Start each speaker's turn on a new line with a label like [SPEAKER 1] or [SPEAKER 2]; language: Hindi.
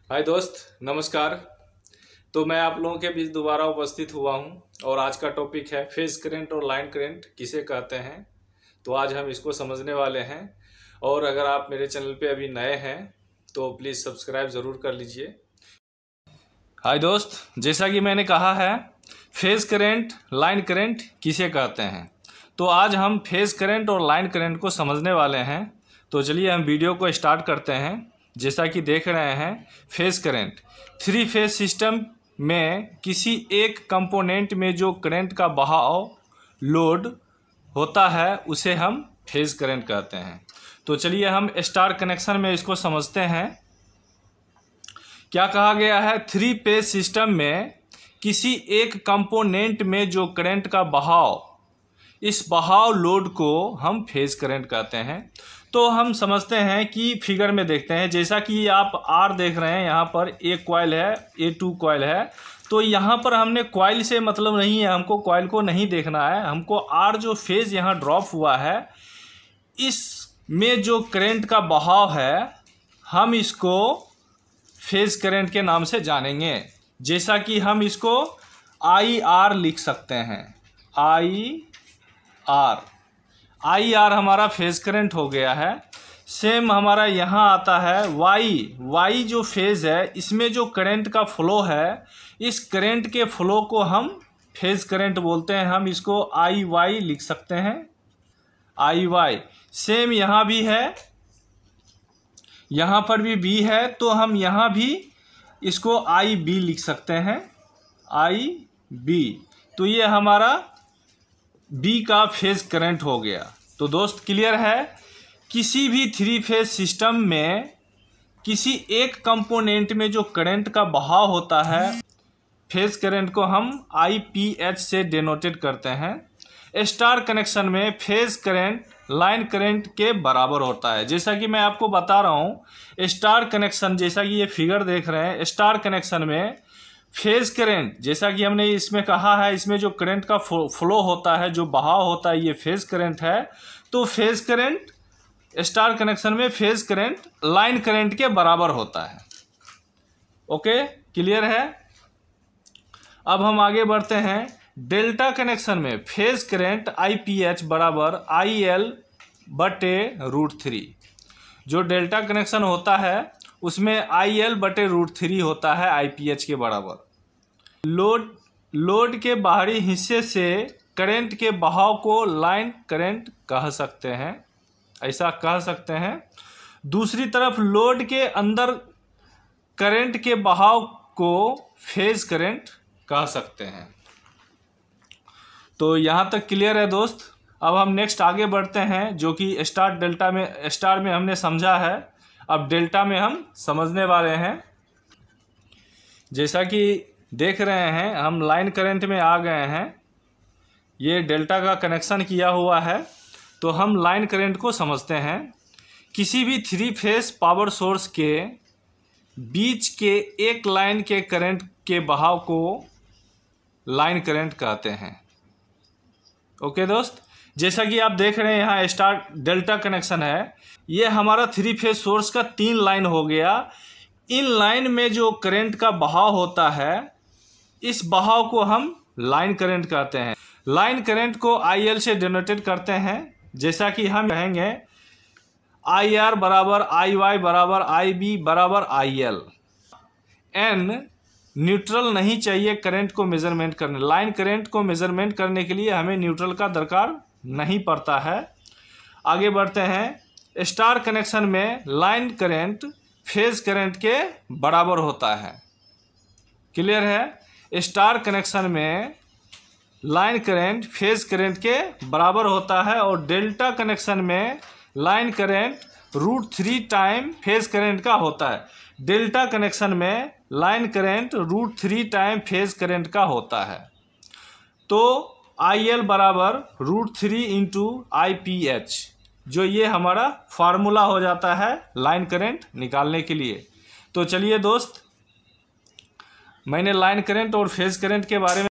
[SPEAKER 1] हाय दोस्त, नमस्कार। तो मैं आप लोगों के बीच दोबारा उपस्थित हुआ हूं और आज का टॉपिक है फेज करंट और लाइन करंट किसे कहते हैं। तो आज हम इसको समझने वाले हैं। और अगर आप मेरे चैनल पे अभी नए हैं तो प्लीज़ सब्सक्राइब ज़रूर कर लीजिए। हाय दोस्त, जैसा कि मैंने कहा है फेज करंट लाइन करंट किसे कहते हैं, तो आज हम फेज करंट और लाइन करंट को समझने वाले हैं। तो चलिए हम वीडियो को स्टार्ट करते हैं। जैसा कि देख रहे हैं, phase current three phase system में किसी एक कंपोनेंट में जो करंट का बहाव लोड होता है उसे हम फेज करंट कहते हैं। तो चलिए हम स्टार कनेक्शन में इसको समझते हैं। क्या कहा गया है, थ्री फेज सिस्टम में किसी एक कंपोनेंट में जो करंट का बहाव, इस बहाव लोड को हम फेज करंट कहते हैं। तो हम समझते हैं कि फिगर में देखते हैं। जैसा कि आप आर देख रहे हैं, यहाँ पर एक कॉइल है, A2 कॉइल है। तो यहाँ पर हमने कॉइल से मतलब नहीं है, हमको कॉइल को नहीं देखना है, हमको आर जो फेज यहाँ ड्रॉप हुआ है इसमें जो करंट का बहाव है हम इसको फेज करंट के नाम से जानेंगे। जैसा कि हम इसको IR लिख सकते हैं, IR हमारा फेज करंट हो गया है। सेम हमारा यहाँ आता है Y जो फेज है, इसमें जो करंट का फ्लो है, इस करंट के फ्लो को हम फेज करंट बोलते हैं। हम इसको IY लिख सकते हैं, IY। सेम यहाँ भी है, यहाँ पर भी B है, तो हम यहाँ भी इसको IB लिख सकते हैं, IB। तो ये हमारा B का फेज करंट हो गया। तो दोस्त क्लियर है, किसी भी थ्री फेज सिस्टम में किसी एक कंपोनेंट में जो करंट का बहाव होता है, फेज करंट को हम IPH से डिनोटेड करते हैं। स्टार कनेक्शन में फेज करंट लाइन करंट के बराबर होता है। जैसा कि मैं आपको बता रहा हूँ, स्टार कनेक्शन, जैसा कि ये फिगर देख रहे हैं, स्टार कनेक्शन में फेज करंट, जैसा कि हमने इसमें कहा है, इसमें जो करंट का फ्लो होता है, जो बहाव होता है, ये फेज करंट है। तो फेज करंट स्टार कनेक्शन में फेज करंट लाइन करंट के बराबर होता है। ओके, क्लियर है। अब हम आगे बढ़ते हैं। डेल्टा कनेक्शन में फेज करंट IPH बराबर IL/√3। जो डेल्टा कनेक्शन होता है उसमें IL/√3 होता है IPH के बराबर। लोड के बाहरी हिस्से से करंट के बहाव को लाइन करंट कह सकते हैं, ऐसा कह सकते हैं। दूसरी तरफ लोड के अंदर करंट के बहाव को फेज करंट कह सकते हैं। तो यहाँ तक क्लियर है दोस्त। अब हम नेक्स्ट आगे बढ़ते हैं, जो कि स्टार में हमने समझा है, अब डेल्टा में हम समझने वाले हैं। जैसा कि देख रहे हैं, हम लाइन करंट में आ गए हैं। ये डेल्टा का कनेक्शन किया हुआ है, तो हम लाइन करंट को समझते हैं। किसी भी थ्री फेज पावर सोर्स के बीच के एक लाइन के करंट के बहाव को लाइन करंट कहते हैं। ओके दोस्त, जैसा कि आप देख रहे हैं यहाँ स्टार डेल्टा कनेक्शन है। ये हमारा थ्री फेज सोर्स का 3 लाइन हो गया। इन लाइन में जो करंट का बहाव होता है, इस बहाव को हम लाइन करंट कहते हैं। लाइन करंट को IL से डिनोटेड करते हैं। जैसा कि हम कहेंगे IR बराबर IY बराबर IB बराबर IL। N न्यूट्रल नहीं चाहिए करंट को मेजरमेंट करने। लाइन करंट को मेजरमेंट करने के लिए हमें न्यूट्रल का दरकार नहीं पड़ता है। आगे बढ़ते हैं। स्टार कनेक्शन में लाइन करंट फेज करंट के बराबर होता है। क्लियर है। स्टार कनेक्शन में लाइन करंट फेज करंट के बराबर होता है और डेल्टा कनेक्शन में line current √3 time phase current का होता है। डेल्टा कनेक्शन में line current √3 time phase current का होता है। तो IL बराबर √3 इंटू IPH, जो ये हमारा फार्मूला हो जाता है लाइन करंट निकालने के लिए। तो चलिए दोस्त, मैंने लाइन करंट और फेज करंट के बारे में